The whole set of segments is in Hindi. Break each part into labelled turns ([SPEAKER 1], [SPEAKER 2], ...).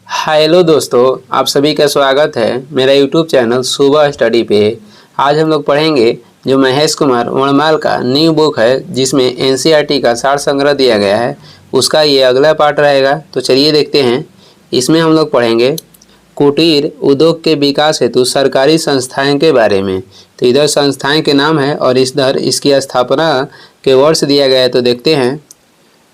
[SPEAKER 1] हेलो दोस्तों, आप सभी का स्वागत है मेरा यूट्यूब चैनल सुबह स्टडी पे। आज हम लोग पढ़ेंगे जो महेश कुमार वर्णमाल का न्यू बुक है जिसमें एनसीईआरटी का सार संग्रह दिया गया है, उसका ये अगला पार्ट रहेगा। तो चलिए देखते हैं। इसमें हम लोग पढ़ेंगे कुटीर उद्योग के विकास हेतु सरकारी संस्थाएं के बारे में। तो इधर संस्थाएं के नाम है और इधर इसकी स्थापना के वर्ष दिया गया है। तो देखते हैं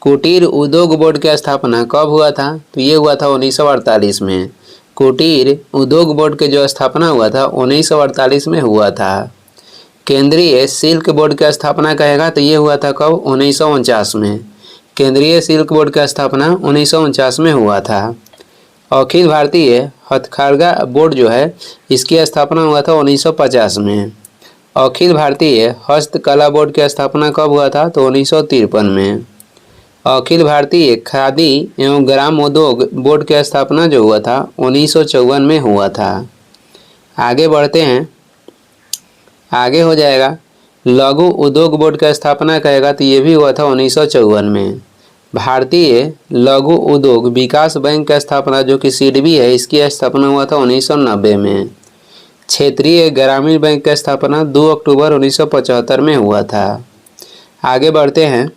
[SPEAKER 1] कुटीर उद्योग बोर्ड की स्थापना कब हुआ था। तो ये हुआ था 1948 में। कुटीर उद्योग बोर्ड के जो स्थापना हुआ था 1948 में हुआ था। केंद्रीय सिल्क बोर्ड की स्थापना कहेगा तो ये हुआ था कब, 1949 में। केंद्रीय सिल्क बोर्ड की स्थापना 1949 में हुआ था। अखिल भारतीय हथकरघा बोर्ड जो है इसकी स्थापना हुआ था 1950 में। अखिल भारतीय हस्तकला बोर्ड की स्थापना कब हुआ था, तो 1953 में। अखिल भारतीय खादी एवं ग्राम उद्योग बोर्ड की स्थापना जो हुआ था 1954 में हुआ था। आगे बढ़ते हैं, आगे हो जाएगा लघु उद्योग बोर्ड की स्थापना कहेगा तो ये भी हुआ था 1954 में। भारतीय लघु उद्योग विकास बैंक की स्थापना जो कि सिडबी है इसकी स्थापना हुआ था 1990 में। क्षेत्रीय ग्रामीण बैंक की स्थापना 2 अक्टूबर 1975 में हुआ था। आगे बढ़ते हैं,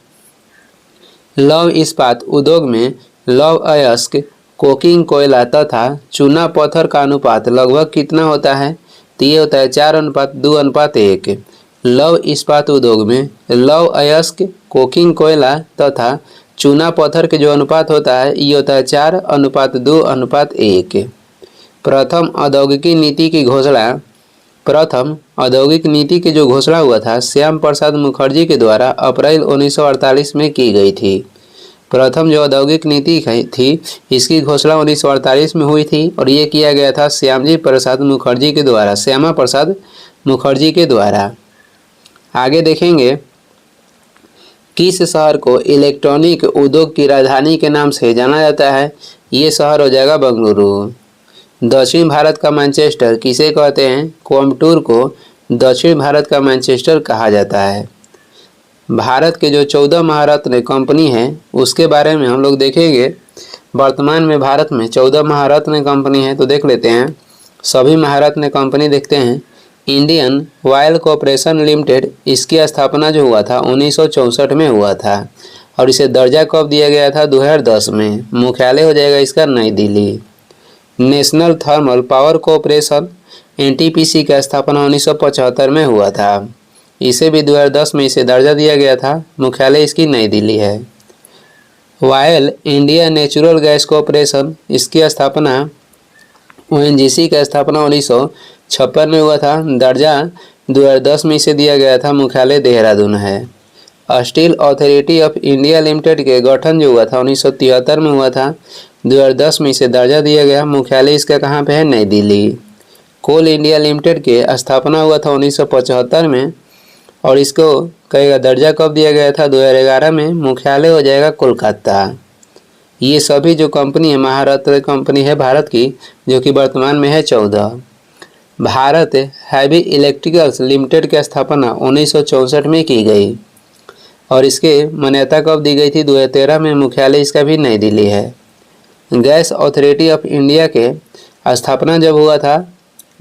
[SPEAKER 1] लौह इस्पात उद्योग में लौह अयस्क, कोकिंग कोयला तथा चूना पत्थर का अनुपात लगभग कितना होता है, तो ये होता है 4:2:1। लौह इस्पात उद्योग में लौह अयस्क, कोकिंग कोयला तथा चूना पत्थर के जो अनुपात होता है ये होता है 4:2:1। प्रथम औद्योगिक नीति की जो घोषणा हुआ था श्याम प्रसाद मुखर्जी के द्वारा अप्रैल 1948 में की गई थी। प्रथम जो औद्योगिक नीति थी इसकी घोषणा 1948 में हुई थी और ये किया गया था श्यामा प्रसाद मुखर्जी के द्वारा। आगे देखेंगे, किस शहर को इलेक्ट्रॉनिक उद्योग की राजधानी के नाम से जाना जाता है, ये शहर हो जाएगा बेंगलुरु। दक्षिण भारत का मैनचेस्टर किसे कहते हैं, कोयम्बटूर को दक्षिण भारत का मैनचेस्टर कहा जाता है। भारत के जो 14 महारत्न कंपनी है उसके बारे में हम लोग देखेंगे। वर्तमान में भारत में 14 महारत्न कंपनी है, तो देख लेते हैं सभी महारत्न कंपनी। देखते हैं, इंडियन ऑयल कॉरपोरेशन लिमिटेड, इसकी स्थापना जो हुआ था 1964 में हुआ था और इसे दर्जा कब दिया गया था, 2010 में। मुख्यालय हो जाएगा इसका नई Delhi. National thermal power corporation NTPC का स्थापना 1975 में हुआ था, इसे भी 2010 में इसे दर्जा दिया गया था। मुख्यालय इसकी नई दिल्ली है। Oil India natural gas corporation, इसकी स्थापना ओएनजीसी का स्थापना 1956 में हुआ था, दर्जा 2010 में इसे दिया गया था। मुख्यालय देहरादून है। Steel authority of India limited के गठन जो हुआ था 1973 में हुआ था, 2010 में इसे दर्जा दिया गया। मुख्यालय इसका कहाँ पे है, नई दिल्ली। कोल इंडिया लिमिटेड के स्थापना हुआ था 1975 में और इसको कहेगा दर्जा कब दिया गया था, 2011 में। मुख्यालय हो जाएगा कोलकाता। ये सभी जो कंपनी है महारत्न कंपनी है भारत की, जो कि वर्तमान में है 14। भारत हैवी इलेक्ट्रिकल्स लिमिटेड की स्थापना 1964 में की गई और इसके मान्यता कब दी गई थी, 2013 में। मुख्यालय इसका भी नई दिल्ली है। गैस अथॉरिटी ऑफ इंडिया के स्थापना जब हुआ था,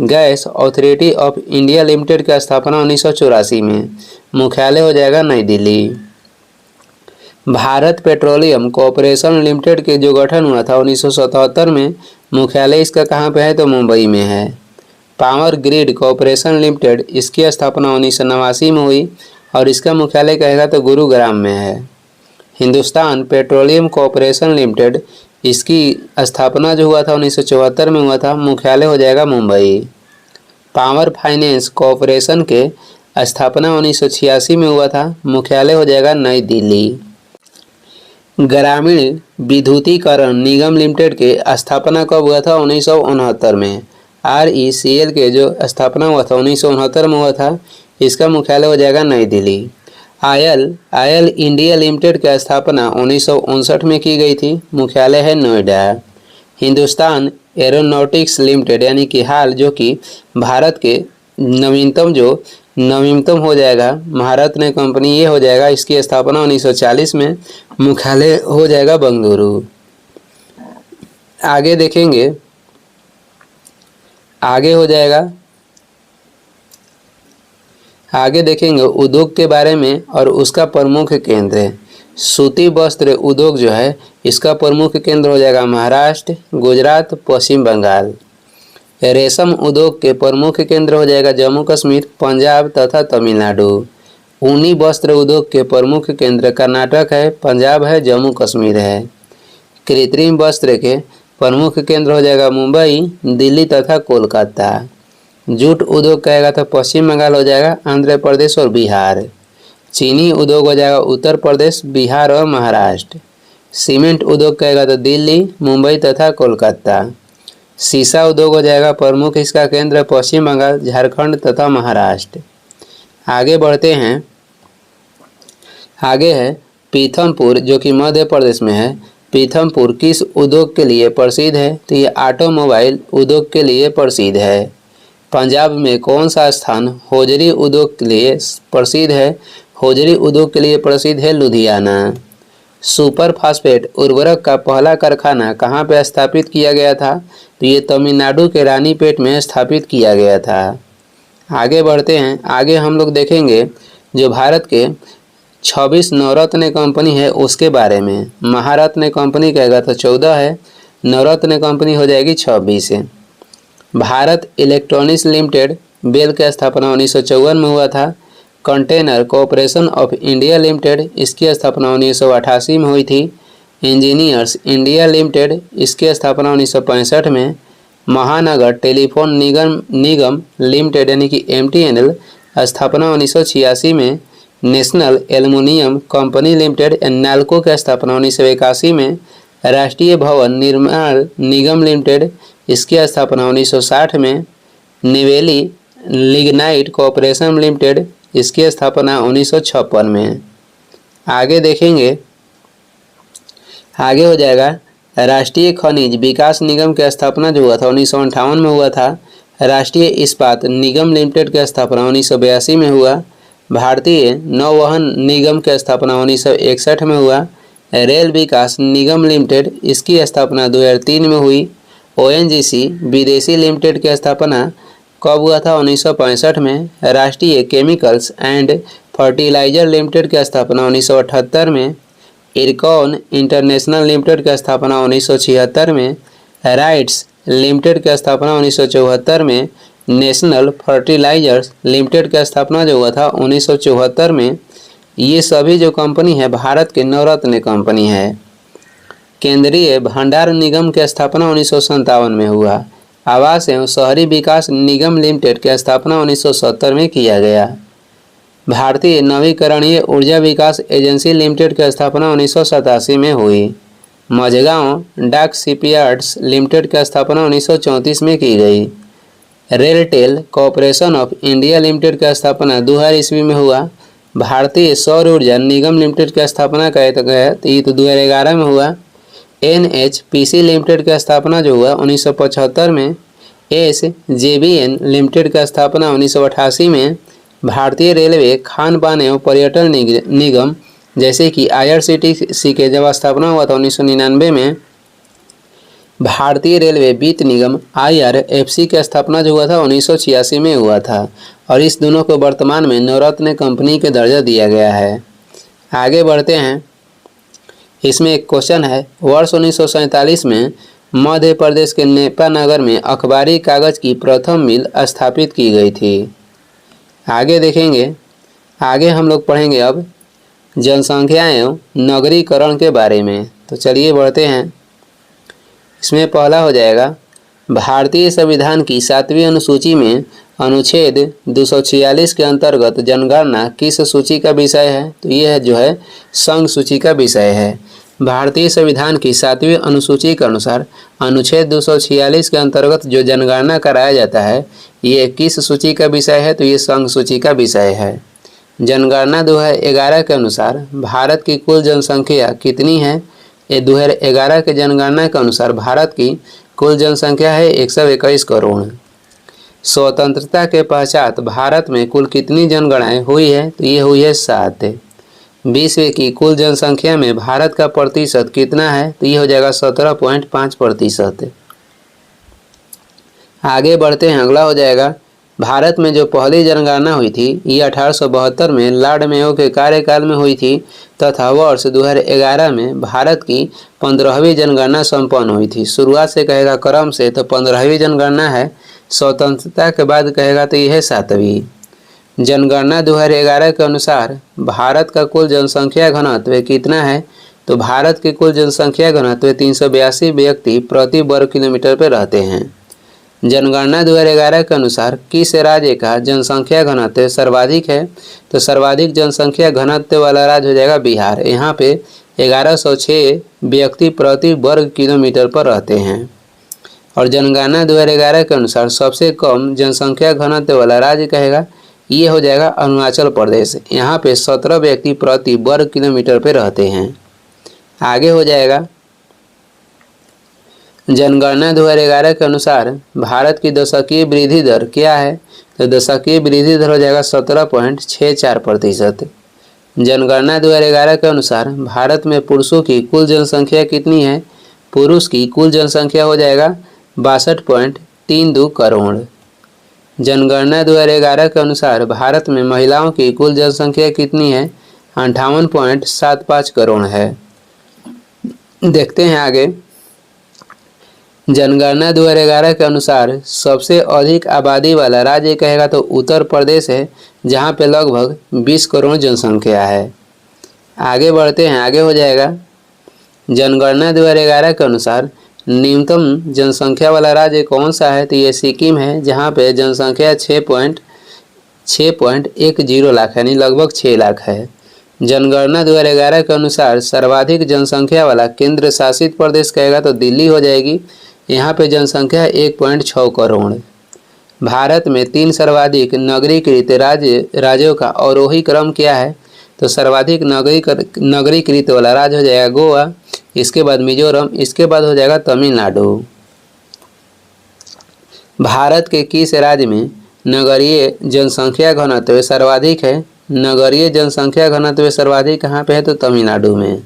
[SPEAKER 1] gas authority of India limited की स्थापना 1984 में। मुख्यालय हो जाएगा नई Delhi. Bharat petroleum corporation limited के जो गठन हुआ था 1977 में। मुख्यालय इसका कहाँ पे है, तो मुंबई में है। पावर ग्रिड कॉरपोरेशन लिमिटेड, इसकी स्थापना 1989 में हुई और इसका मुख्यालय कहेगा तो गुरुग्राम में है। हिंदुस्तान पेट्रोलियम कॉरपोरेशन लिमिटेड, इसकी स्थापना जो हुआ था 1974 में हुआ था। मुख्यालय हो जाएगा मुंबई। पावर फाइनेंस कॉरपोरेशन के स्थापना 1986 में हुआ था। मुख्यालय हो जाएगा नई दिल्ली। ग्रामीण विद्युतीकरण निगम लिमिटेड के स्थापना कब हुआ था, 1969 में। RECL के जो स्थापना हुआ था 1969 में हुआ था, इसका मुख्यालय हो जाएगा नई दिल्ली। आयल इंडिया लिमिटेड की स्थापना 1959 में की गई थी। मुख्यालय है नोएडा। हिंदुस्तान एरोनॉटिक्स लिमिटेड यानी कि हाल जो कि भारत के नवीनतम हो जाएगा महारत्न कंपनी, ये हो जाएगा। इसकी स्थापना 1940 में। मुख्यालय हो जाएगा बेंगलुरु। आगे देखेंगे, आगे हो जाएगा, आगे देखेंगे उद्योग के बारे में और उसका प्रमुख केंद्र। सूती वस्त्र उद्योग जो है इसका प्रमुख केंद्र हो जाएगा महाराष्ट्र, गुजरात, पश्चिम बंगाल। रेशम उद्योग के प्रमुख केंद्र हो जाएगा जम्मू कश्मीर, पंजाब तथा तमिलनाडु। ऊनी वस्त्र उद्योग के प्रमुख केंद्र कर्नाटक है, पंजाब है, जम्मू कश्मीर है। कृत्रिम वस्त्र के प्रमुख केंद्र हो जाएगा मुंबई, दिल्ली तथा कोलकाता। जूट उद्योग कहेगा तो पश्चिम बंगाल हो जाएगा, आंध्र प्रदेश और बिहार। चीनी उद्योग हो जाएगा उत्तर प्रदेश, बिहार और महाराष्ट्र। सीमेंट उद्योग कहेगा तो दिल्ली, मुंबई तथा कोलकाता। सीसा उद्योग हो जाएगा प्रमुख इसका केंद्र पश्चिम बंगाल, झारखंड तथा महाराष्ट्र। आगे बढ़ते हैं, आगे है पीथमपुर जो कि मध्य प्रदेश में है। पीथमपुर किस उद्योग के लिए प्रसिद्ध है? तो ये ऑटोमोबाइल उद्योग के लिए प्रसिद्ध है। पंजाब में कौन सा स्थान होजरी उद्योग के लिए प्रसिद्ध है? होजरी उद्योग के लिए प्रसिद्ध है लुधियाना। सुपर फास्फेट उर्वरक का पहला कारखाना कहाँ पर स्थापित किया गया था? तो ये तमिलनाडु के रानीपेट में स्थापित किया गया था। आगे बढ़ते हैं, आगे हम लोग देखेंगे जो भारत के 26 नवरत्न कंपनी है उसके बारे में। महारत्न कंपनी कहेगा तो 14 है, नवरत्न कंपनी हो जाएगी 26 है। भारत इलेक्ट्रॉनिक्स लिमिटेड बेल की स्थापना 1954 में हुआ था। Container corporation of India limited इसकी स्थापना 1988 में हुई थी। इंजीनियर्स इंडिया लिमिटेड इसकी स्थापना 1965 में। महानगर टेलीफोन निगम लिमिटेड यानी कि MTNL स्थापना 1986 में। National aluminium company limited NALCO की स्थापना 1981 में। राष्ट्रीय भवन निर्माण निगम लिमिटेड इसकी स्थापना 1960 में। निवेली लिग्नाइट कॉरपोरेशन लिमिटेड इसकी स्थापना 1956 में। आगे देखेंगे, आगे हो जाएगा राष्ट्रीय खनिज विकास निगम की स्थापना जो हुआ था 1958 में हुआ था। राष्ट्रीय इस्पात निगम लिमिटेड की स्थापना 1982 में हुआ। भारतीय नौवहन निगम की स्थापना 1961 में हुआ। रेल विकास निगम लिमिटेड इसकी स्थापना 2003 में हुई। ONGC विदेशी लिमिटेड की स्थापना कब हुआ था? 1965 में। राष्ट्रीय केमिकल्स एंड फर्टिलाइजर लिमिटेड की स्थापना 1978 में। इरकॉन इंटरनेशनल लिमिटेड की स्थापना 1976 में। राइट्स लिमिटेड की स्थापना 1974 में। नेशनल फर्टिलाइजर्स लिमिटेड की स्थापना जो हुआ था 1974 में। ये सभी जो कंपनी है भारत के नवरत्न कंपनी है। केंद्रीय भंडार निगम की स्थापना 1957 में हुआ। आवास एवं शहरी विकास निगम लिमिटेड की स्थापना 1970 में किया गया। भारतीय नवीकरणीय ऊर्जा विकास एजेंसी लिमिटेड की स्थापना 1987 में हुई। मझगांव डाक शिपयार्ड्स लिमिटेड की स्थापना 1934 में की गई। RailTel corporation of India limited की स्थापना 2000 ईस्वी में हुआ। भारतीय सौर ऊर्जा निगम लिमिटेड की स्थापना कहे तो 2011 में हुआ। NHPC लिमिटेड की स्थापना जो हुआ 1975 में। SJVN लिमिटेड की स्थापना 1988 में। भारतीय रेलवे खान पान एवं पर्यटन निगम जैसे कि IRCTC के जब स्थापना हुआ था 1999 में। भारतीय रेलवे वित्त निगम IRFC की स्थापना जो हुआ था 1986 में हुआ था और इस दोनों को वर्तमान में नवरत्न कंपनी के दर्जा दिया गया है। आगे बढ़ते हैं, इसमें एक क्वेश्चन है, वर्ष 1947 में मध्य प्रदेश के नेपानगर में अखबारी कागज की प्रथम मिल स्थापित की गई थी। आगे देखेंगे, आगे हम लोग पढ़ेंगे अब जनसंख्या एवं नगरीकरण के बारे में। तो चलिए बढ़ते हैं, इसमें पहला हो जाएगा भारतीय संविधान की 7वीं अनुसूची में अनुच्छेद 246 के अंतर्गत जनगणना किस सूची का विषय है? तो यह जो है संघ सूची का विषय है। भारतीय संविधान की 7वीं अनुसूची के अनुसार अनुच्छेद 246 के अंतर्गत जो जनगणना कराया जाता है ये किस सूची का विषय है? तो ये संघ सूची का विषय है। जनगणना 2011 के अनुसार भारत की कुल जनसंख्या कितनी है? ये 2011 के जनगणना के अनुसार भारत की कुल जनसंख्या है 121 करोड़। स्वतंत्रता के पश्चात भारत में कुल कितनी जनगणनाएं हुई है? तो ये हुई है 7। विश्व की कुल जनसंख्या में भारत का प्रतिशत कितना है, तो ये हो जाएगा 17.5%। आगे बढ़ते हैं, अगला हो जाएगा भारत में जो पहली जनगणना हुई थी ये 1872 में लॉर्ड मेयो के कार्यकाल में हुई थी तथा वर्ष 2011 में भारत की 15वीं जनगणना संपन्न हुई थी। शुरुआत से कहेगा क्रम से तो 15वीं जनगणना है, स्वतंत्रता के बाद कहेगा तो यह है 7वीं। जनगणना 2011 के अनुसार भारत का कुल जनसंख्या घनत्व कितना है, तो भारत की कुल जनसंख्या घनत्व 382 व्यक्ति प्रति वर्ग किलोमीटर पर रहते हैं। जनगणना 2011 के अनुसार किस राज्य का जनसंख्या घनत्व सर्वाधिक है, तो सर्वाधिक जनसंख्या घनत्व वाला राज्य हो जाएगा बिहार। यहाँ पे 1106 व्यक्ति प्रति वर्ग किलोमीटर पर रहते हैं। और जनगणना 2011 के अनुसार सबसे कम जनसंख्या घनत्व वाला राज्य कहेगा ये हो जाएगा अरुणाचल प्रदेश। यहाँ पे 17 व्यक्ति प्रति वर्ग किलोमीटर पर रहते हैं। आगे हो जाएगा जनगणना 2011 के अनुसार भारत की दशकीय वृद्धि दर क्या है, तो दशकीय वृद्धि दर हो जाएगा 17.64%। जनगणना 2011 के अनुसार भारत में पुरुषों की कुल जनसंख्या कितनी है, पुरुष की कुल जनसंख्या हो जाएगा 62.32 करोड़। जनगणना 2011 के अनुसार भारत में महिलाओं की कुल जनसंख्या कितनी है, 58.75 करोड़ है। देखते हैं आगे, जनगणना 2011 के अनुसार सबसे अधिक आबादी वाला राज्य कहेगा तो उत्तर प्रदेश है, जहाँ पे लगभग 20 करोड़ जनसंख्या है। आगे बढ़ते हैं, आगे हो जाएगा जनगणना 2011 के अनुसार न्यूनतम जनसंख्या वाला राज्य कौन सा है, तो ये सिक्किम है, जहाँ पे जनसंख्या 6.10 लाख यानी लगभग 6 लाख है। जनगणना 2011 के अनुसार सर्वाधिक जनसंख्या वाला केंद्र शासित प्रदेश कहेगा तो दिल्ली हो जाएगी, यहाँ पे जनसंख्या 1.6 करोड़। भारत में 3 सर्वाधिक नगरीकृत राज्यों का अवरोही क्रम क्या है, तो सर्वाधिक नगरीकृत वाला राज्य हो जाएगा गोवा, इसके बाद मिजोरम, इसके बाद हो जाएगा तमिलनाडु। भारत के किस राज्य में नगरीय जनसंख्या घनत्व सर्वाधिक है, नगरीय जनसंख्या घनत्व सर्वाधिक कहाँ पे है, तो तमिलनाडु में।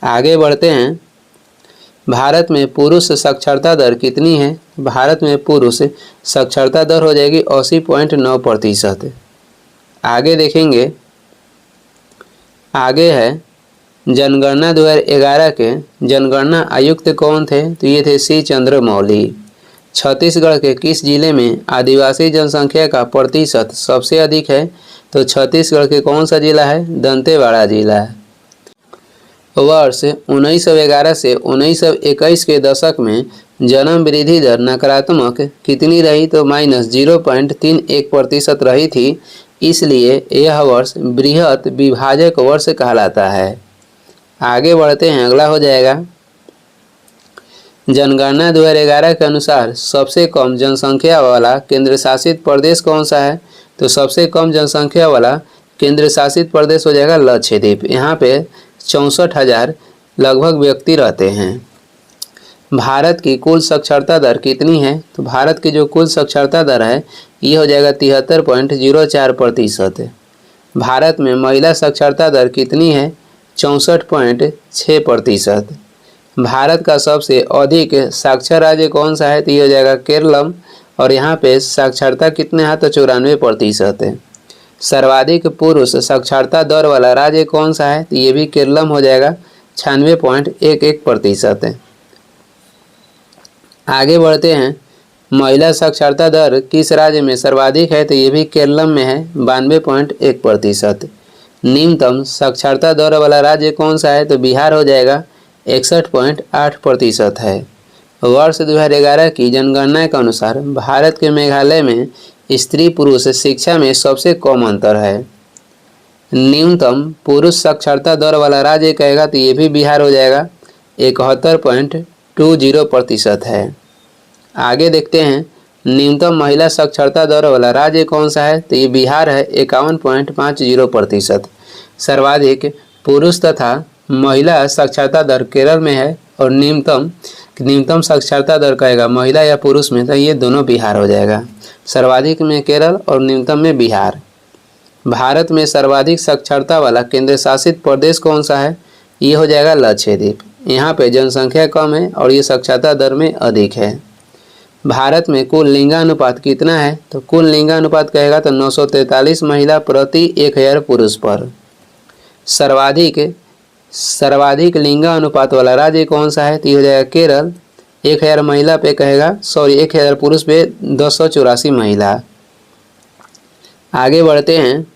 [SPEAKER 1] आगे बढ़ते हैं, भारत में पुरुष साक्षरता दर कितनी है, भारत में पुरुष साक्षरता दर हो जाएगी 80.9%। आगे देखेंगे, आगे है जनगणना 2011 के जनगणना आयुक्त कौन थे, तो ये थे सी चंद्रमौली। छत्तीसगढ़ के किस जिले में आदिवासी जनसंख्या का प्रतिशत सबसे अधिक है, तो छत्तीसगढ़ के कौन सा जिला है, दंतेवाड़ा जिला। वर्ष 1911 से 1921 के दशक में जन्म वृद्धि दर नकारात्मक कितनी रही, तो -0.31% रही थी, इसलिए यह वर्ष बृहत विभाजक वर्ष कहलाता है। आगे बढ़ते हैं, अगला हो जाएगा जनगणना 2011 के अनुसार सबसे कम जनसंख्या वाला केंद्र शासित प्रदेश कौन सा है, तो सबसे कम जनसंख्या वाला केंद्र शासित प्रदेश हो जाएगा लक्षद्वीप। यहाँ पे 64,000 लगभग व्यक्ति रहते हैं। भारत की कुल साक्षरता दर कितनी है, तो भारत की जो कुल साक्षरता दर है ये हो जाएगा 73.04%। भारत में महिला साक्षरता दर कितनी है, 64.6%। भारत का सबसे अधिक साक्षर राज्य कौन सा है, तो ये हो जाएगा केरलम, और यहाँ पे साक्षरता कितने हैं, तो 94% है। सर्वाधिक पुरुष साक्षरता दर वाला राज्य कौन सा है, तो ये भी केरलम हो जाएगा, 96.11% है। आगे बढ़ते हैं, महिला साक्षरता दर किस राज्य में सर्वाधिक है, तो ये भी केरलम में है, 92.1%। निम्नतम साक्षरता दर वाला राज्य कौन सा है, तो बिहार हो जाएगा, 61.8% है। वर्ष 2011 की जनगणना के अनुसार भारत के मेघालय में स्त्री पुरुष शिक्षा में सबसे कम अंतर है। न्यूनतम पुरुष साक्षरता दर वाला राज्य कहेगा तो ये भी बिहार हो जाएगा, 71.20% है। आगे देखते हैं, न्यूनतम महिला साक्षरता दर वाला राज्य कौन सा है, तो ये बिहार है, 51.50%। सर्वाधिक पुरुष तथा महिला साक्षरता दर केरल में है, और न्यूनतम साक्षरता दर कहेगा महिला या पुरुष में, तो ये दोनों बिहार हो जाएगा, सर्वाधिक में केरल और न्यूनतम में बिहार। भारत में सर्वाधिक साक्षरता वाला केंद्र शासित प्रदेश कौन सा है? ये हो जाएगा लक्षद्वीप। यहाँ पे जनसंख्या कम है और ये साक्षरता दर में अधिक है। भारत में कुल लिंगानुपात कितना है? तो कुल लिंगानुपात कहेगा तो 943 महिला प्रति 1000 पुरुष पर। सर्वाधिक लिंगानुपात वाला राज्य कौन सा है? तो ये हो जाएगा केरल। 1000 महिला पे कहेगा, सॉरी 1000 पुरुष पे 284 महिला। आगे बढ़ते हैं।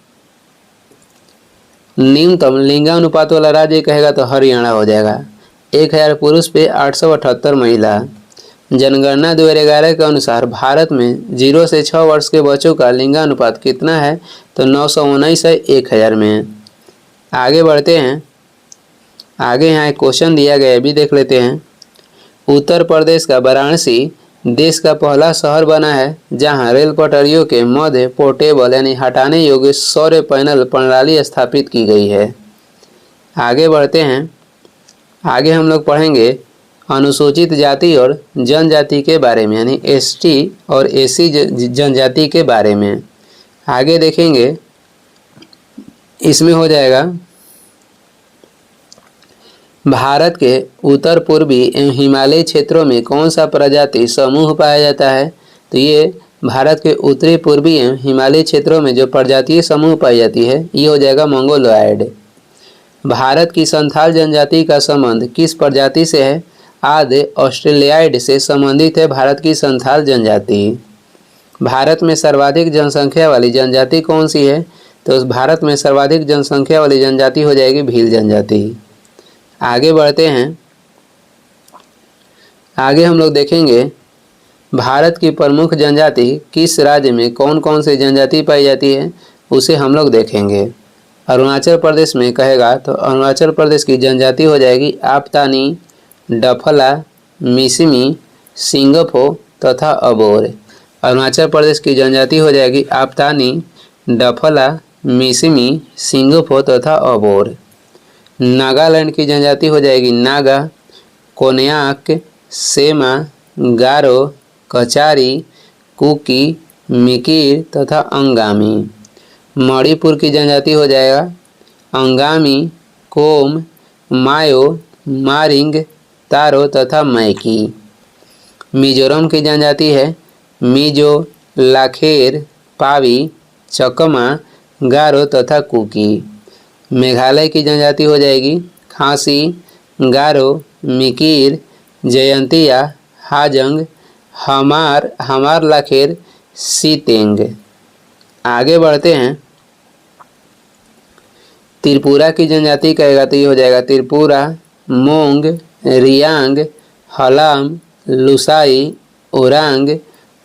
[SPEAKER 1] न्यूनतम लिंगानुपात वाला राज्य कहेगा तो हरियाणा हो जाएगा। 1000 पुरुष पे 878 महिला। जनगणना 2011 के अनुसार भारत में 0 से 6 वर्ष के बच्चों का लिंगानुपात कितना है? तो 919 है 1000 में। आगे बढ़ते हैं। आगे यहाँ एक क्वेश्चन दिया गया है, भी देख लेते हैं। उत्तर प्रदेश का वाराणसी देश का पहला शहर बना है जहां रेल पटरियों के मध्य पोर्टेबल यानी हटाने योग्य सौर पैनल प्रणाली स्थापित की गई है। आगे बढ़ते हैं। आगे हम लोग पढ़ेंगे अनुसूचित जाति और जनजाति के बारे में, यानी एसटी और एसी जनजाति के बारे में। आगे देखेंगे, इसमें हो जाएगा भारत के उत्तर पूर्वी एवं हिमालयी क्षेत्रों में कौन सा प्रजाति समूह पाया जाता है? तो ये भारत के उत्तरी पूर्वी एवं हिमालयी क्षेत्रों में जो प्रजातीय समूह पाई जाती है ये हो जाएगा मंगोलॉयड। भारत की संथाल जनजाति का संबंध किस प्रजाति से है? आदि ऑस्ट्रेलियाइड से संबंधित है भारत की संथाल जनजाति। भारत में सर्वाधिक जनसंख्या वाली जनजाति कौन सी है? तो भारत में सर्वाधिक जनसंख्या वाली जनजाति हो जाएगी भील जनजाति। आगे बढ़ते हैं। आगे हम लोग देखेंगे भारत की प्रमुख जनजाति किस राज्य में कौन कौन सी जनजाति पाई जाती है, उसे हम लोग देखेंगे। अरुणाचल प्रदेश में कहेगा तो अरुणाचल प्रदेश की जनजाति हो जाएगी आपतानी, डफला, मिसिमी, सिंगफो तथा अबोर। अरुणाचल प्रदेश की जनजाति हो जाएगी आपतानी, डफला, मिसिमी, सिंगफो तथा अबोर। नागालैंड की जनजाति हो जाएगी नागा, कोन्याक, सेमा, गारो, कचारी, कुकी, मिकिर तथा अंगामी। मणिपुर की जनजाति हो जाएगा अंगामी, कोम, मायो, मारिंग, तारो तथा मैकी। मिजोरम की जनजाति है मिजो, लाखेर, पावी, चकमा, गारो तथा कुकी। मेघालय की जनजाति हो जाएगी खासी, गारो, मिकिर, जयंतिया, हाजंग, हमार लाखेर, सीतेंग। आगे बढ़ते हैं। त्रिपुरा की जनजाति कहेगा तो ये हो जाएगा त्रिपुरा, मोंग, रियांग, हलाम, लुसाई, ओरांग,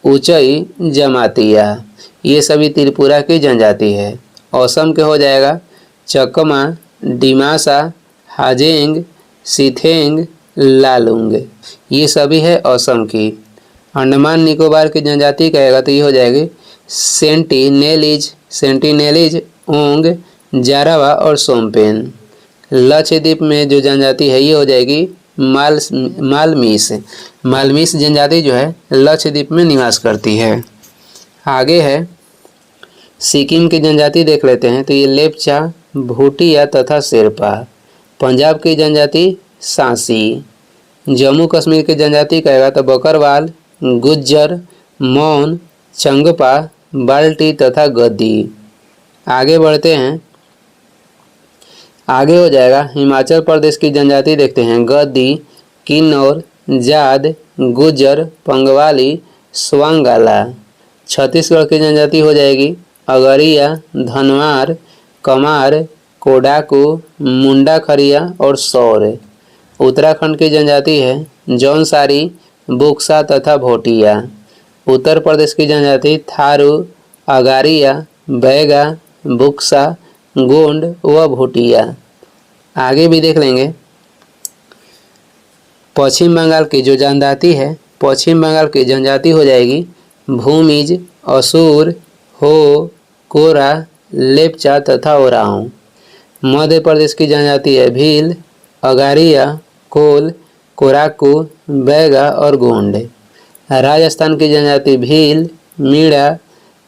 [SPEAKER 1] उचई, जमातिया। ये सभी त्रिपुरा की जनजाति है। असम के हो जाएगा चकमा, डिमासा, हाजेंग, सीथेंग, लालुंग। ये सभी है असम की। अंडमान निकोबार की जनजाति कहेगा तो ये हो जाएगी सेंटिनेलीज, ओंग, जारावा और सोमपेन। लक्षद्वीप में जो जनजाति है ये हो जाएगी मालमीस जनजाति जो है लक्षद्वीप में निवास करती है। आगे है सिक्किम की जनजाति देख लेते हैं तो ये लेप्चा, भूटिया तथा शेरपा। पंजाब की जनजाति सांसी। जम्मू कश्मीर की जनजाति कहेगा तो बकरवाल, गुज्जर, मौन, चंगपा, बाल्टी तथा गद्दी। आगे बढ़ते हैं। आगे हो जाएगा हिमाचल प्रदेश की जनजाति देखते हैं गद्दी, किन्नौर, जाद, गुज्जर, पंगवाली, स्वांगाला। छत्तीसगढ़ की जनजाति हो जाएगी अगरिया, धनवार, कमार, कोडाकू, मुंडा खरिया और सौर। उत्तराखंड की जनजाति है जौनसारी, बुक्सा तथा भोटिया। उत्तर प्रदेश की जनजाति थारू, अगारिया, बैगा, बुक्सा, गोंड व भोटिया। आगे भी देख लेंगे। पश्चिम बंगाल की जो जनजाति है, पश्चिम बंगाल की जनजाति हो जाएगी भूमिज, असुर, हो, कोरा, लेप्चा तथा ओराओं। मध्य प्रदेश की जनजाति है भील, अगारिया, कोल, कोराकू, बैगा और गोंड। राजस्थान की जनजाति भील, मीणा,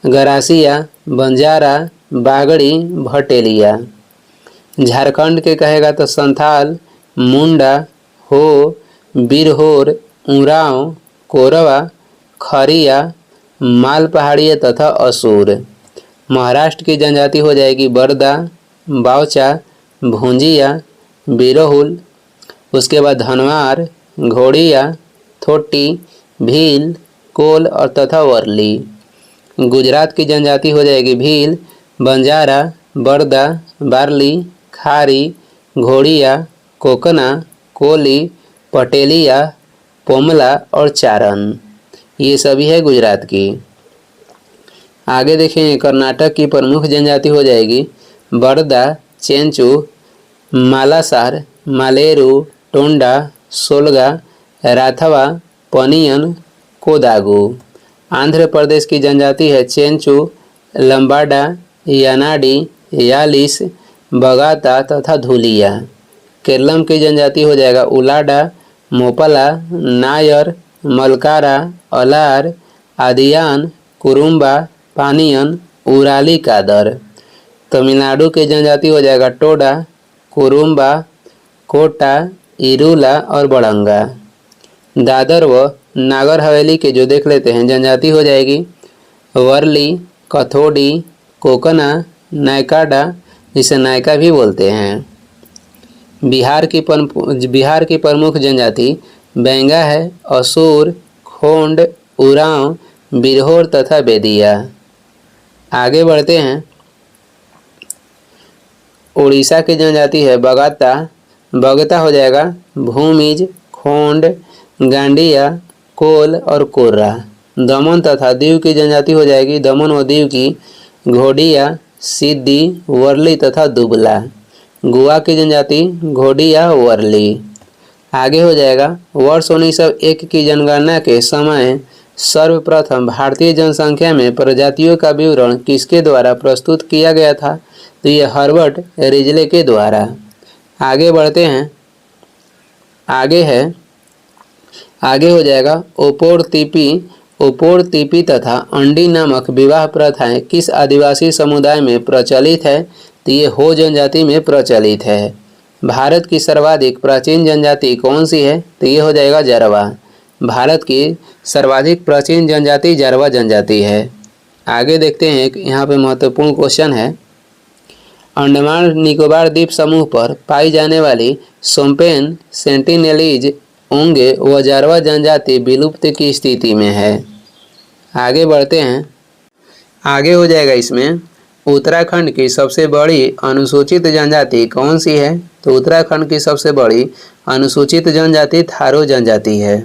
[SPEAKER 1] गरासिया, बंजारा, बागड़ी भटेलिया। झारखंड के कहेगा तो संथाल, मुंडा, हो, बिरहोर, उरांव, कोरवा, खरिया, माल पहाड़िया तथा असुर। महाराष्ट्र की जनजाति हो जाएगी बरदा, बावचा, भूंजिया, बिरहुल। उसके बाद धनवार, घोड़िया, थोटी, भील, कोल और तथा वर्ली। गुजरात की जनजाति हो जाएगी भील, बंजारा, बरदा, बारली, खारी, घोड़िया, कोकना, कोली, पटेलिया, पोमला और चारण। ये सभी है गुजरात की। आगे देखें कर्नाटक की प्रमुख जनजाति हो जाएगी बरदा, चेंचू, मालासार, मालेरू, टोंडा, सोलगा, राथवा, पनियन, कोदागु। आंध्र प्रदेश की जनजाति है चेंचू, लंबाडा, यानाडी, यालिस, बगाता तथा धुलिया। केरलम की जनजाति हो जाएगा उलाडा, मोपला, नायर, मलकारा, अलार, आदियान, कुरुम्बा, पानियन, उराली कादर। तमिलनाडु की जनजाति हो जाएगा टोडा, कुरुम्बा, कोटा, इरूला और बड़ंगा। दादर व नागर हवेली के जो देख लेते हैं जनजाति हो जाएगी वर्ली, कथोडी, कोकना, नायकाडा, जिसे नायका भी बोलते हैं। बिहार की प्रमुख जनजाति बेंगा है, असुर, खोंड, उरांव, बिरहोर तथा बेदिया। आगे बढ़ते हैं। उड़ीसा की जनजाति है बगाता, बगता हो जाएगा भूमिज, खोंड, गांडिया, कोल और कोर्रा। दमन तथा दीव की जनजाति हो जाएगी दमन व दीव की घोड़िया, सिद्धि, वर्ली तथा दुबला। गोवा की जनजाति घोड़िया, वर्ली। आगे हो जाएगा वर्ष 1901 की जनगणना के समय सर्वप्रथम भारतीय जनसंख्या में प्रजातियों का विवरण किसके द्वारा प्रस्तुत किया गया था? तो ये हर्बर्ट रिजले के द्वारा। आगे बढ़ते हैं। आगे हो जाएगा ओपोर तिपी तथा अंडी नामक विवाह प्रथाएं किस आदिवासी समुदाय में प्रचलित है? तो ये हो जनजाति में प्रचलित है। भारत की सर्वाधिक प्राचीन जनजाति कौन सी है? तो ये हो जाएगा जारवा। भारत की सर्वाधिक प्राचीन जनजाति जारवा जनजाति है। आगे देखते हैं यहाँ पे महत्वपूर्ण क्वेश्चन है। अंडमान निकोबार द्वीप समूह पर पाई जाने वाली सोम्पेन, सेंटिनेलीज, ओंगे व जारवा जनजाति विलुप्त की स्थिति में है। आगे बढ़ते हैं। आगे हो जाएगा इसमें उत्तराखंड की सबसे बड़ी अनुसूचित जनजाति कौन सी है? तो उत्तराखंड की सबसे बड़ी अनुसूचित जनजाति थारू जनजाति है।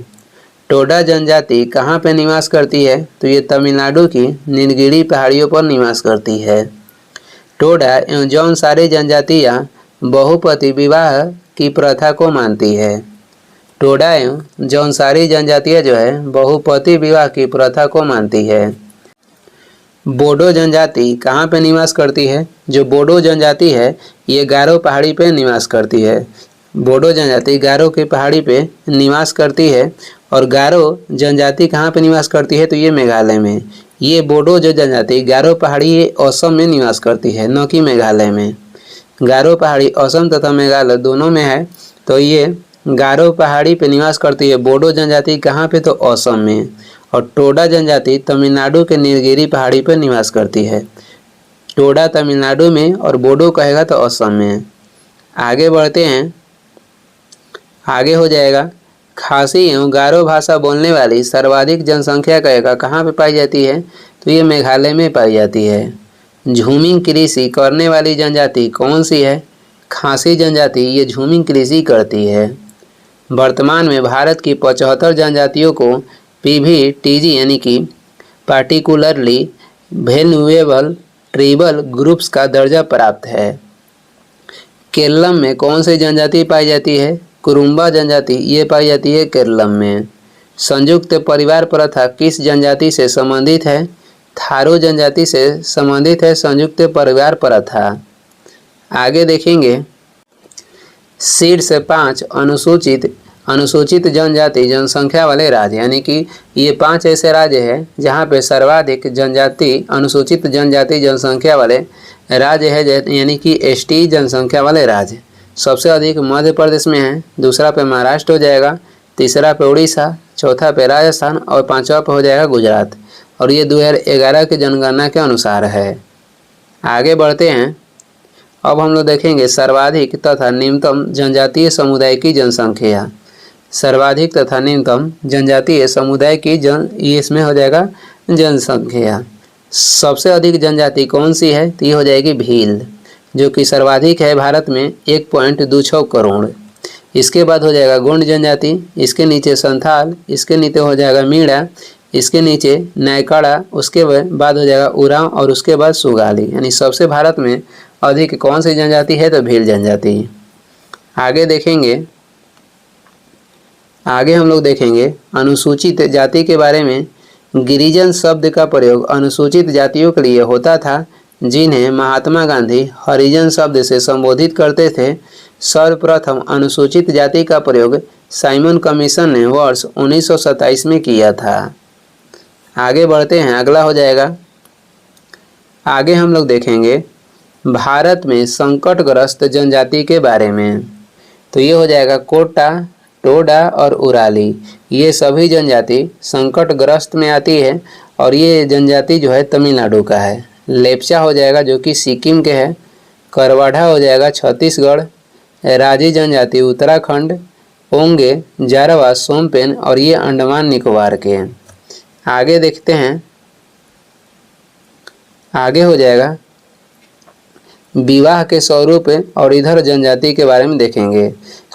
[SPEAKER 1] टोडा जनजाति कहाँ पे निवास करती है? तो ये तमिलनाडु की नीलगिरी पहाड़ियों पर निवास करती है। टोडा एवं जौनसारी जनजातियाँ बहुपति विवाह की प्रथा को मानती है। टोडा एवं जौनसारी जनजातियाँ जो है बहुपति विवाह की प्रथा को मानती है। बोडो जनजाति कहाँ पे निवास करती है? जो बोडो जनजाति है ये गारो पहाड़ी पे निवास करती है। बोडो जनजाति गारो की पहाड़ी पे निवास करती है। और गारो जनजाति कहाँ पे निवास करती है? तो ये मेघालय में। ये बोडो जो जनजाति गारो पहाड़ी असम में निवास करती है, न कि मेघालय में। गारो पहाड़ी असम तथा मेघालय दोनों में है। तो ये गारो पहाड़ी पे निवास करती है बोडो जनजाति कहाँ पे? तो असम में। और टोडा जनजाति तमिलनाडु के नीलगिरी पहाड़ी पर निवास करती है। टोडा तमिलनाडु में और बोडो कहेगा तो असम में। आगे बढ़ते हैं। आगे हो जाएगा खासी एवं गारो भाषा बोलने वाली सर्वाधिक जनसंख्या कहेगा कहाँ पे पाई जाती है? तो ये मेघालय में पाई जाती है। झूमिंग कृषि करने वाली जनजाति कौन सी है? खासी जनजाति ये झूमिंग कृषि करती है। वर्तमान में भारत की 75 जनजातियों को PVTG यानी कि पार्टिकुलरली वैल्यूएबल ट्राइबल ग्रुप्स का दर्जा प्राप्त है। केरलम में कौन सी जनजाति पाई जाती है? कुरुम्बा जनजाति ये पाई जाती है केरलम में। संयुक्त परिवार प्रथा किस जनजाति से संबंधित है? थारू जनजाति से संबंधित है संयुक्त परिवार प्रथा। आगे देखेंगे शीर्ष 5 अनुसूचित अनुसूचित जनजाति जनसंख्या वाले राज्य, यानी कि ये 5 ऐसे राज्य हैं जहाँ पे सर्वाधिक जनजाति अनुसूचित जनजाति जनसंख्या वाले राज्य है, यानी कि एसटी जनसंख्या वाले राज्य। सबसे अधिक मध्य प्रदेश में है, दूसरा पे महाराष्ट्र हो जाएगा, तीसरा पे उड़ीसा, चौथा पे राजस्थान और पांचवा पे हो जाएगा गुजरात। और ये 2011 की जनगणना के अनुसार है। आगे बढ़ते हैं। अब हम लोग देखेंगे सर्वाधिक तथा न्यूनतम जनजातीय समुदाय की जनसंख्या। सर्वाधिक तथा न्यूनतम जनजातीय समुदाय की ये इसमें हो जाएगा जनसंख्या। सबसे अधिक जनजाति कौन सी है, तो ये हो जाएगी भील, जो कि सर्वाधिक है भारत में 1.26 करोड़। इसके बाद हो जाएगा गोंड जनजाति, इसके नीचे संथाल, इसके नीचे हो जाएगा मीणा, इसके नीचे नायकाड़ा, उसके बाद हो जाएगा उरांव और उसके बाद सुगाली। यानी सबसे भारत में अधिक कौन सी जनजाति है, तो भील जनजाति। आगे देखेंगे, आगे हम लोग देखेंगे अनुसूचित जाति के बारे में। गिरिजन शब्द का प्रयोग अनुसूचित जातियों के लिए होता था, जिन्हें महात्मा गांधी हरिजन शब्द से संबोधित करते थे। सर्वप्रथम अनुसूचित जाति का प्रयोग साइमन कमीशन ने वर्ष 1927 में किया था। आगे बढ़ते हैं, अगला हो जाएगा। आगे हम लोग देखेंगे भारत में संकटग्रस्त जनजाति के बारे में। तो ये हो जाएगा कोटा, टोडा और उराली। ये सभी जनजाति संकटग्रस्त में आती है और ये जनजाति जो है तमिलनाडु का है। लेप्चा हो जाएगा जो कि सिक्किम के है। करवाड़ा हो जाएगा छत्तीसगढ़। राजी जनजाति उत्तराखंड। ओंगे, जारवा, सोमपेन और ये अंडमान निकोबार के हैं। आगे देखते हैं, आगे हो जाएगा विवाह के स्वरूप और इधर जनजाति के बारे में देखेंगे।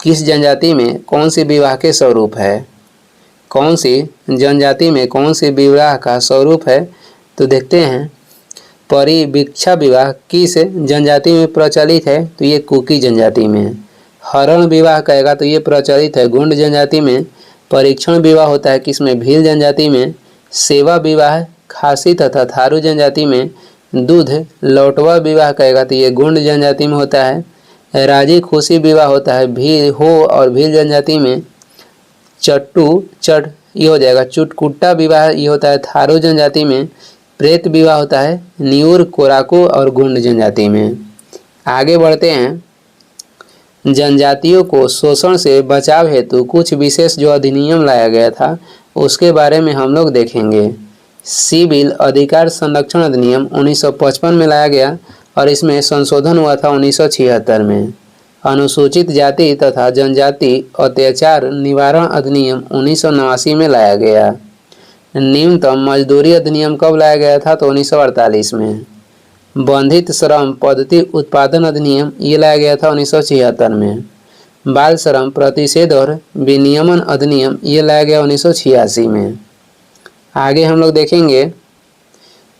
[SPEAKER 1] किस जनजाति में कौन सी विवाह के स्वरूप है, कौन सी जनजाति में कौन सी विवाह का स्वरूप है, तो देखते हैं। परिवीक्षा विवाह किस जनजाति में प्रचलित है, तो ये कुकी जनजाति में। हरण विवाह कहेगा तो ये प्रचलित है गोंड जनजाति में। परीक्षण विवाह होता है किसमें, भील जनजाति में। सेवा विवाह खासी तथा थारू जनजाति में। दूध लौटवा विवाह कहेगा तो ये गोंड जनजाति में होता है। राजी खुशी विवाह होता है भील हो और भील जनजाति में। चट्टू चट ये हो जाएगा चुटकुट्टा विवाह, ये होता है थारू जनजाति में। प्रेत विवाह होता है न्यूर, कोराकू और गोंड जनजाति में। आगे बढ़ते हैं। जनजातियों को शोषण से बचाव हेतु कुछ विशेष जो अधिनियम लाया गया था उसके बारे में हम लोग देखेंगे। सिविल अधिकार संरक्षण अधिनियम 1955 में लाया गया और इसमें संशोधन हुआ था 1976 में। अनुसूचित जाति तथा जनजाति अत्याचार निवारण अधिनियम 1989 में लाया गया। न्यूनतम मजदूरी अधिनियम कब लाया गया था, तो 1948 में। बंधित श्रम पद्धति उत्पादन अधिनियम ये लाया गया था 1976 में। बाल श्रम प्रतिषेध और विनियमन अधिनियम ये लाया गया 1986 में। आगे हम लोग देखेंगे,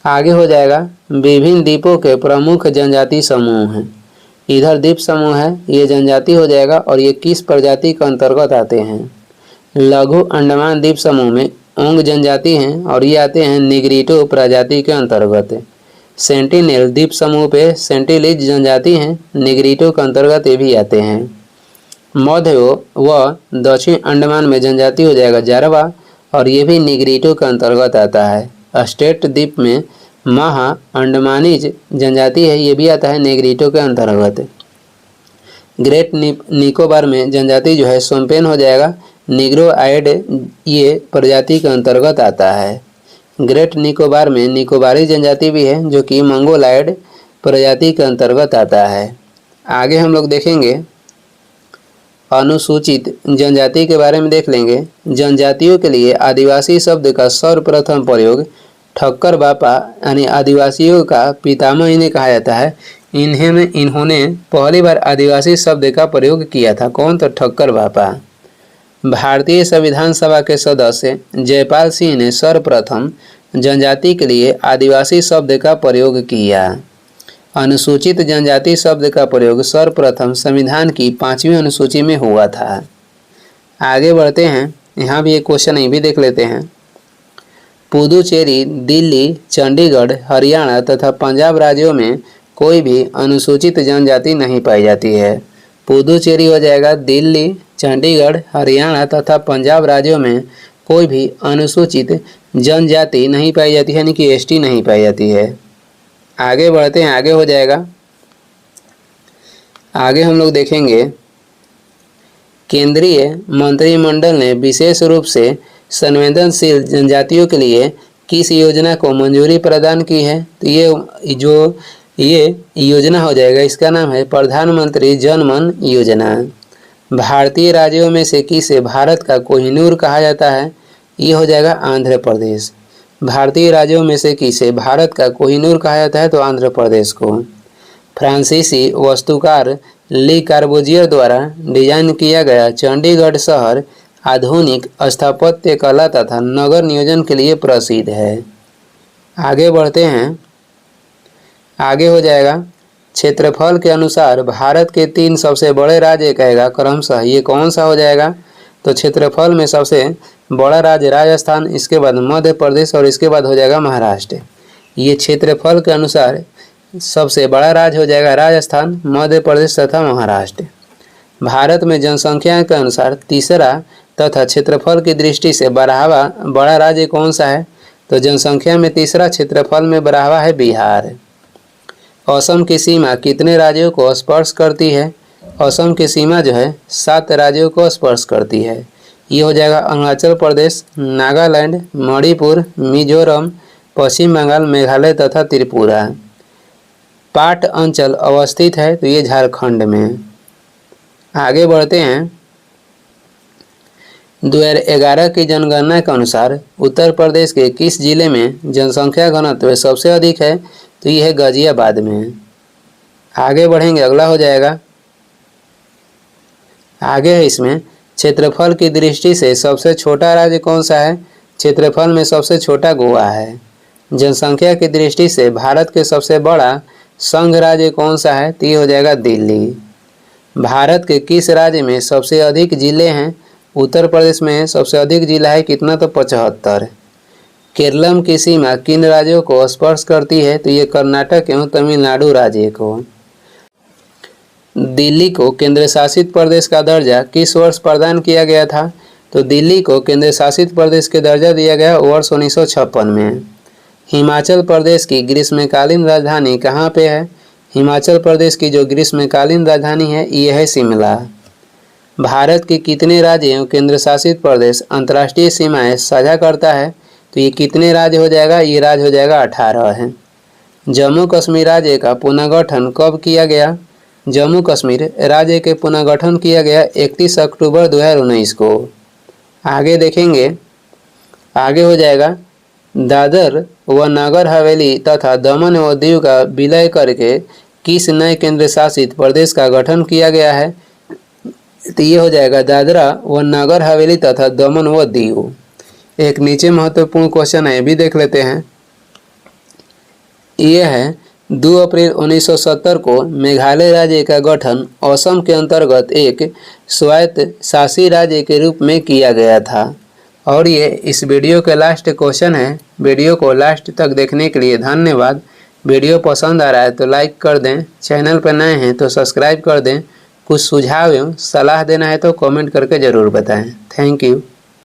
[SPEAKER 1] आगे हो जाएगा विभिन्न द्वीपों के प्रमुख जनजाति समूह हैं। इधर द्वीप समूह है, ये जनजाति हो जाएगा और ये किस प्रजाति के अंतर्गत आते हैं। लघु अंडमान द्वीप समूह में ओंग जनजाति हैं और ये आते हैं निग्रिटो प्रजाति के अंतर्गत। सेंटिनेल द्वीप समूह पे सेंटिलीज जनजाति हैं, निग्रिटो के अंतर्गत ये भी आते हैं। मध्य व दक्षिण अंडमान में जनजाति हो जाएगा जारवा और ये भी निग्रिटो के अंतर्गत आता है। स्टेट द्वीप में महा अंडमानीज जनजाति है, ये भी आता है नेग्रिटो के अंतर्गत। ग्रेट निकोबार में जनजाति जो है सोमपेन हो जाएगा, निग्रोआइड ये प्रजाति के अंतर्गत आता है। ग्रेट निकोबार में निकोबारी जनजाति भी है जो कि मंगोलाइड प्रजाति के अंतर्गत आता है। आगे हम लोग देखेंगे अनुसूचित जनजाति के बारे में देख लेंगे। जनजातियों के लिए आदिवासी शब्द का सर्वप्रथम प्रयोग ठक्कर बापा यानी आदिवासियों का पितामह इन्हें कहा जाता है। इन्होंने पहली बार आदिवासी शब्द का प्रयोग किया था। कौन, तो ठक्कर बापा। भारतीय संविधान सभा के सदस्य जयपाल सिंह ने सर्वप्रथम जनजाति के लिए आदिवासी शब्द का प्रयोग किया। अनुसूचित जनजाति शब्द का प्रयोग सर्वप्रथम संविधान की 5वीं अनुसूची में हुआ था। आगे बढ़ते हैं, यहाँ भी एक क्वेश्चन ये भी देख लेते हैं। पुदुचेरी, दिल्ली, चंडीगढ़, हरियाणा तथा पंजाब राज्यों में कोई भी अनुसूचित जनजाति नहीं पाई जाती है। पुदुचेरी हो जाएगा, दिल्ली, चंडीगढ़, हरियाणा तथा पंजाब राज्यों में कोई भी अनुसूचित जनजाति नहीं पाई जाती है, यानी कि एसटी नहीं पाई जाती है। आगे बढ़ते हैं, आगे हो जाएगा। आगे हम लोग देखेंगे केंद्रीय मंत्रिमंडल ने विशेष रूप से संवेदनशील जनजातियों के लिए किस योजना को मंजूरी प्रदान की है। तो ये योजना हो जाएगा, इसका नाम है प्रधानमंत्री जन मन योजना। भारतीय राज्यों में से किसे भारत का कोहिनूर कहा जाता है। ये हो जाएगा आंध्र प्रदेश। भारतीय राज्यों में से किसे भारत का कोहिनूर कहा जाता है, तो आंध्र प्रदेश को। फ्रांसीसी वास्तुकार ली कार्बूजियर द्वारा डिजाइन किया गया चंडीगढ़ शहर आधुनिक स्थापत्य कला तथा नगर नियोजन के लिए प्रसिद्ध है। आगे बढ़ते हैं, आगे हो जाएगा क्षेत्रफल के अनुसार भारत के 3 सबसे बड़े राज्य कहेगा क्रमशः, ये कौन सा हो जाएगा। तो क्षेत्रफल में सबसे बड़ा राज्य राजस्थान, इसके बाद मध्य प्रदेश और इसके बाद हो जाएगा महाराष्ट्र। ये क्षेत्रफल के अनुसार सबसे बड़ा राज्य हो जाएगा राजस्थान, मध्य प्रदेश तथा महाराष्ट्र। भारत में जनसंख्या के अनुसार तीसरा तथा क्षेत्रफल की दृष्टि से बड़ा राज्य कौन सा है। तो जनसंख्या में तीसरा, क्षेत्रफल में बढ़ावा है बिहार। असम की सीमा कितने राज्यों को स्पर्श करती है। असम की सीमा जो है 7 राज्यों को स्पर्श करती है। ये हो जाएगा अरुणाचल प्रदेश, नागालैंड, मणिपुर, मिजोरम, पश्चिम बंगाल, मेघालय तथा त्रिपुरा। पाट अंचल अवस्थित है, तो ये झारखंड में। आगे बढ़ते हैं, 2011 की जनगणना के अनुसार उत्तर प्रदेश के किस जिले में जनसंख्या घनत्व सबसे अधिक है। तो ये है गाजियाबाद में। आगे बढ़ेंगे, अगला हो जाएगा। आगे है इसमें क्षेत्रफल की दृष्टि से सबसे छोटा राज्य कौन सा है। क्षेत्रफल में सबसे छोटा गोवा है। जनसंख्या की दृष्टि से भारत के सबसे बड़ा संघ राज्य कौन सा है। तो ये हो जाएगा दिल्ली। भारत के किस राज्य में सबसे अधिक जिले हैं। उत्तर प्रदेश में सबसे अधिक जिला है, कितना, तो 75। केरलम की सीमा किन राज्यों को स्पर्श करती है। तो ये कर्नाटक एवं तमिलनाडु राज्य को। दिल्ली को केंद्र शासित प्रदेश का दर्जा किस वर्ष प्रदान किया गया था। तो दिल्ली को केंद्र शासित प्रदेश के दर्जा दिया गया वर्ष 1956 में। हिमाचल प्रदेश की ग्रीष्मकालीन राजधानी कहाँ पे है। हिमाचल प्रदेश की जो ग्रीष्मकालीन राजधानी है ये है शिमला। भारत के कितने राज्य एवं केंद्र शासित प्रदेश अंतर्राष्ट्रीय सीमाएं साझा करता है। तो ये कितने राज्य हो जाएगा, ये राज्य हो जाएगा 18 है। जम्मू कश्मीर राज्य का पुनर्गठन कब किया गया। जम्मू कश्मीर राज्य के पुनर्गठन किया गया 31 अक्टूबर 2019 को। आगे देखेंगे, आगे हो जाएगा दादर व नगर हवेली तथा दमन व दीव का विलय करके किस नए केंद्र शासित प्रदेश का गठन किया गया है। तो ये हो जाएगा दादरा व नगर हवेली तथा दमन व दीव। एक नीचे महत्वपूर्ण क्वेश्चन है, ये भी देख लेते हैं। ये है 2 अप्रैल 1970 को मेघालय राज्य का गठन असम के अंतर्गत एक स्वायत्त शासी राज्य के रूप में किया गया था। और ये इस वीडियो के लास्ट क्वेश्चन है। वीडियो को लास्ट तक देखने के लिए धन्यवाद। वीडियो पसंद आ रहा है तो लाइक कर दें, चैनल पर नए हैं तो सब्सक्राइब कर दें। कुछ सुझाव एवं सलाह देना है तो कमेंट करके ज़रूर बताएं। Thank you.